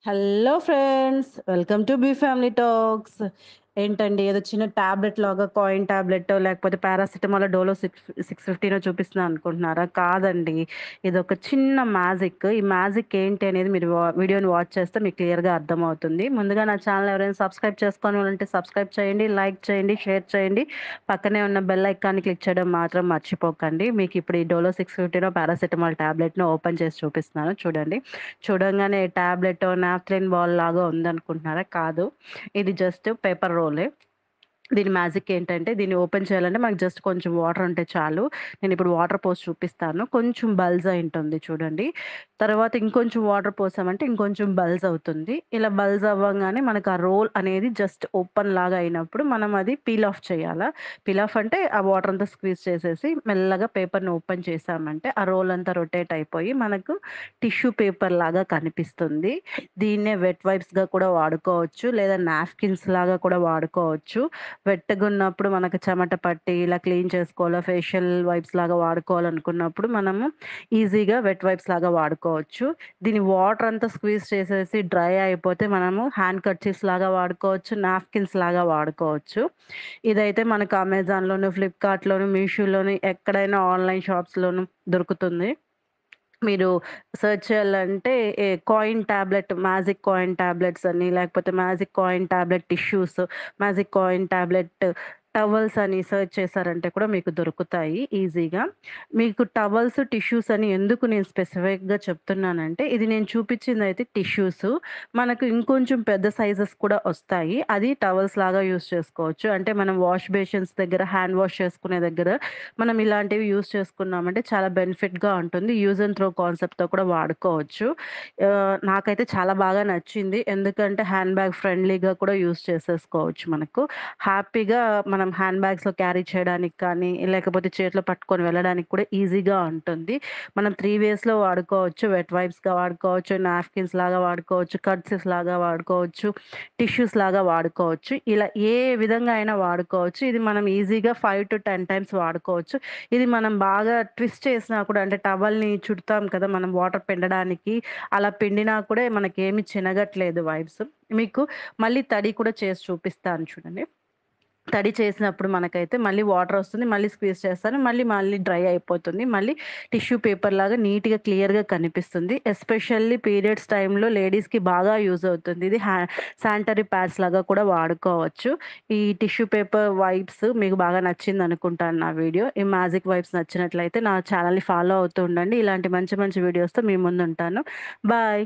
Hello friends, welcome to B family talks. ఏంటండి ఏదో చిన్న టాబ్లెట్ లాగా కాయిన్ టాబ్లెట్టో లేకపోతే పారాసిటమాలో, డోలో 650నో చూపిస్తున్నా అనుకుంటున్నారా? కాదండి. ఇదొక చిన్న మ్యాజిక్. ఈ మ్యాజిక్ ఏంటి అనేది మీరు వీడియోని వాచ్ చేస్తే మీకు క్లియర్‌గా అర్థమవుతుంది. ముందుగా నా ఛానల్ ఎవరైనా సబ్స్క్రైబ్ చేసుకోని వాళ్ళుంటే సబ్స్క్రైబ్ చేయండి, లైక్ చేయండి, షేర్ చేయండి. పక్కనే ఉన్న బెల్ ఐకాన్‌ని క్లిక్ చేయడం మాత్రం మర్చిపోకండి. మీకిప్పుడు ఈ డోలో 650నో, పారాసిటమాల్ టాబ్లెట్‌నో ఓపెన్ చేసి చూపిస్తున్నాను చూడండి. చూడంగానే టాబ్లెటో, నాప్థలిన్ బాల్ లాగా ఉందనుకుంటున్నారా? కాదు. ఇది జస్ట్ పేపర్ రోలే. దీని మ్యాజిక్ ఏంటంటే, దీన్ని ఓపెన్ చేయాలంటే మనకు జస్ట్ కొంచెం వాటర్ ఉంటే చాలు. నేనిప్పుడు వాటర్ పోసి చూపిస్తాను. కొంచెం బల్జ్ అయుంటుంది చూడండి. తర్వాత ఇంకొంచెం వాటర్ పోసామంటే ఇంకొంచెం బల్జ్ అవుతుంది. ఇలా బల్జ్ అవ్వంగానే మనకు ఆ రోల్ అనేది జస్ట్ ఓపెన్ లాగా అయినప్పుడు మనం అది పీల్ ఆఫ్ చేయాలా. పీల్ ఆఫ్ అంటే ఆ వాటర్ అంతా స్క్వీజ్ చేసేసి మెల్లగా పేపర్‌ని ఓపెన్ చేశామంటే ఆ రోల్ అంతా రొటేట్ అయిపోయి మనకు టిష్యూ పేపర్ లాగా కనిపిస్తుంది. దీన్నే వెట్ వైప్స్‌గా కూడా వాడుకోవచ్చు. లేదా నాప్కిన్స్ లాగా కూడా వాడుకోవచ్చు. వెచ్చగున్నప్పుడు మనకు చెమట పట్టి ఇలా క్లీన్ చేసుకోవాలా, ఫేషియల్ వైప్స్ లాగా వాడుకోవాలనుకున్నప్పుడు మనము ఈజీగా వెట్ వైప్స్ లాగా వాడుకోవచ్చు. దీని వాటర్ అంతా స్క్వీజ్ చేసేసి డ్రై అయిపోతే మనము హ్యాండ్ కర్చీఫ్స్ లాగా వాడుకోవచ్చు, నాప్కిన్స్ లాగా వాడుకోవచ్చు. ఇదైతే మనకు అమెజాన్‌లోను, ఫ్లిప్‌కార్ట్‌లోను, మీషోలోను ఎక్కడైనా ఆన్‌లైన్ షాప్స్‌లోను దొరుకుతుంది. మీరు సెర్చ్ చేయాలంటే coin tablet, magic coin tablets అని, లేకపోతే magic coin tablet tissues, magic coin tablet towels అని సెర్చ్ చేశారంటే కూడా మీకు దొరుకుతాయి ఈజీగా. మీకు టవల్స్, టిష్యూస్ అని ఎందుకు నేను స్పెసిఫిక్‌గా చెప్తున్నానంటే, ఇది నేను చూపించిందయితే టిష్యూస్. మనకు ఇంకొంచెం పెద్ద సైజెస్ కూడా ఒస్తాయి. అది టవల్స్ లాగా యూజ్ చేసుకోవచ్చు. అంటే మనం వాష్ బేసిన్స్ దగ్గర హ్యాండ్ వాష్ చేసుకునే దగ్గర మనం ఇలాంటివి యూజ్ చేసుకున్నామంటే చాలా బెనిఫిట్‌గా ఉంటుంది. యూజ్ అండ్ త్రో కాన్సెప్ట్‌తో కూడా వాడుకోవచ్చు. నాకైతే చాలా బాగా నచ్చింది. ఎందుకంటే హ్యాండ్ బ్యాగ్ ఫ్రెండ్లీగా కూడా యూజ్ చేసేసుకోవచ్చు మనకు. హ్యాపీగా మనం హ్యాండ్ బ్యాగ్స్‌లో క్యారీ చేయడానికి కానీ, లేకపోతే చేతిలో పట్టుకొని వెళ్ళడానికి కూడా ఈజీగా ఉంటుంది. మనం 3 వేస్‌లో వాడుకోవచ్చు. వెట్ వైప్స్‌గా వాడుకోవచ్చు, నాప్కిన్స్ లాగా వాడుకోవచ్చు, కర్చీఫ్స్ లాగా వాడుకోవచ్చు, టిష్యూస్ లాగా వాడుకోవచ్చు. ఇలా ఏ విధంగా అయినా వాడుకోవచ్చు. ఇది మనం ఈజీగా 5-10 టైమ్స్ వాడుకోవచ్చు. ఇది మనం బాగా ట్విస్ట్ చేసినా కూడా అంటే టవల్‌ని చుడతాం కదా! మనం వాటర్ పిండడానికి. అలా పిండినా కూడా మనకేమి చినగట్లేదు వైప్స్. మీకు మళ్ళీ తడి కూడా చేసి చూపిస్తాను చూడండి. తడి చేసినప్పుడు మనకైతే మళ్ళీ వాటరొస్తుంది. మళ్ళీ స్క్వీజ్ చేస్తాను. మళ్ళీ డ్రై అయిపోతుంది. మళ్ళీ టిష్యూ పేపర్‌లాగా నీట్‌గా, క్లియర్‌గా కనిపిస్తుంది. ఎస్పెషల్లీ పీరియడ్స్ టైమ్‌లో లేడీస్‌కి బాగా యూజ్ అవుతుంది. ఇది శానిటరీ ప్యాడ్స్ లాగా కూడా వాడుకోవచ్చు. ఈ టిష్యూ పేపర్ వైప్స్ మీకు బాగా నచ్చిందనుకుంటాను నా వీడియో. ఈ మ్యాజిక్ వైప్స్ నచ్చినట్లయితే నా ఛానెల్‌ని ఫాలో అవుతూ ఉండండి. ఇలాంటి మంచి మంచి వీడియోస్‌తో మీ ముందుంటాను. బాయ్.